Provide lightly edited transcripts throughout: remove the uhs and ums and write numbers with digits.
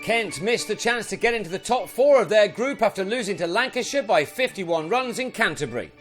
Kent missed the chance to get into the top four of their group after losing to Lancashire by 51 runs in Canterbury.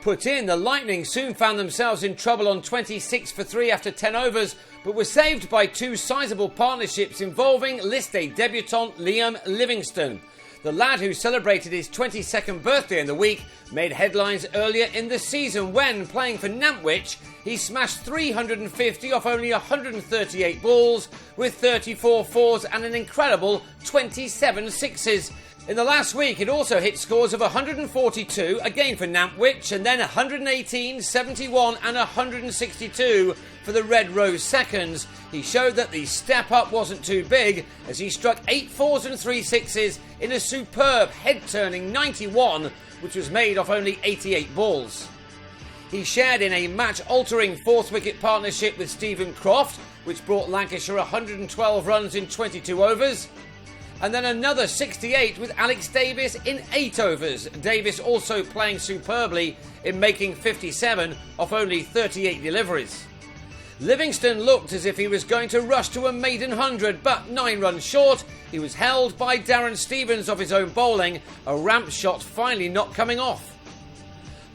Put in, the Lightning soon found themselves in trouble on 26 for 3 after 10 overs, but were saved by two sizable partnerships involving List A debutant Liam Livingstone. The lad who celebrated his 22nd birthday in the week made headlines earlier in the season when, playing for Nantwich, he smashed 350 off only 138 balls with 34 fours and an incredible 27 sixes. In the last week, it also hit scores of 142, again for Nantwich, and then 118, 71 and 162 for the Red Rose seconds. He showed that the step up wasn't too big as he struck 8 fours and 3 sixes in a superb head-turning 91, which was made off only 88 balls. He shared in a match-altering fourth-wicket partnership with Stephen Croft, which brought Lancashire 112 runs in 22 overs. And then another 68 with Alex Davis in 8 overs. Davis also playing superbly in making 57 off only 38 deliveries. Livingstone looked as if he was going to rush to a maiden 100, but 9 runs short. He was held by Darren Stevens off his own bowling, a ramp shot finally not coming off.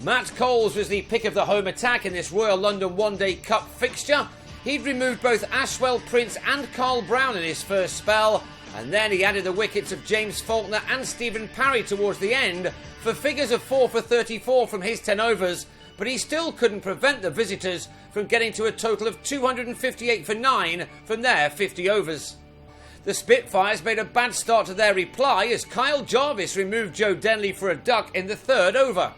Matt Coles was the pick of the home attack in this Royal London One Day Cup fixture. He'd removed both Ashwell Prince and Carl Brown in his first spell, and then he added the wickets of James Faulkner and Stephen Parry towards the end for figures of 4 for 34 from his 10 overs, but he still couldn't prevent the visitors from getting to a total of 258 for 9 from their 50 overs. The Spitfires made a bad start to their reply as Kyle Jarvis removed Joe Denley for a duck in the 3rd over.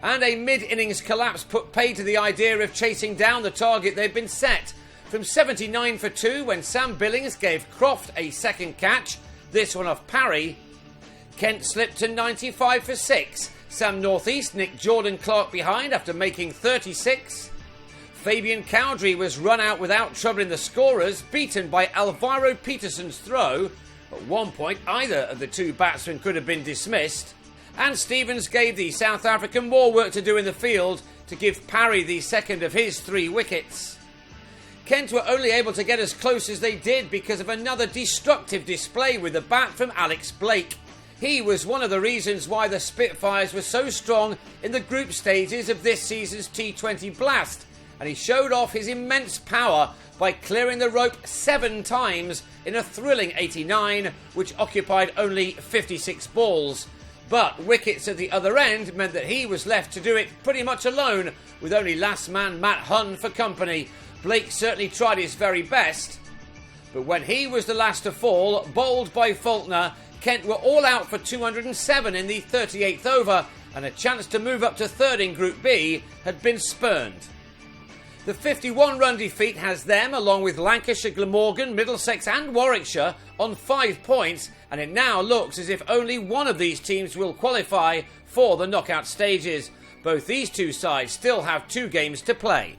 And a mid-innings collapse put paid to the idea of chasing down the target they'd been set. From 79 for 2 when Sam Billings gave Croft a second catch, this one off Parry, Kent slipped to 95 for 6. Sam Northeast nicked Jordan Clark behind after making 36. Fabian Cowdrey was run out without troubling the scorers, beaten by Alvaro Peterson's throw. At one point, either of the two batsmen could have been dismissed. And Stevens gave the South African more work to do in the field to give Parry the second of his 3 wickets. Kent were only able to get as close as they did because of another destructive display with the bat from Alex Blake. He was one of the reasons why the Spitfires were so strong in the group stages of this season's T20 Blast, and he showed off his immense power by clearing the rope 7 times in a thrilling 89, which occupied only 56 balls. But wickets at the other end meant that he was left to do it pretty much alone, with only last man Matt Hunn for company. Blake certainly tried his very best, but when he was the last to fall, bowled by Faulkner, Kent were all out for 207 in the 38th over, and a chance to move up to 3rd in Group B had been spurned. The 51-run defeat has them, along with Lancashire, Glamorgan, Middlesex and Warwickshire, on 5 points, and it now looks as if only one of these teams will qualify for the knockout stages. Both these two sides still have 2 games to play.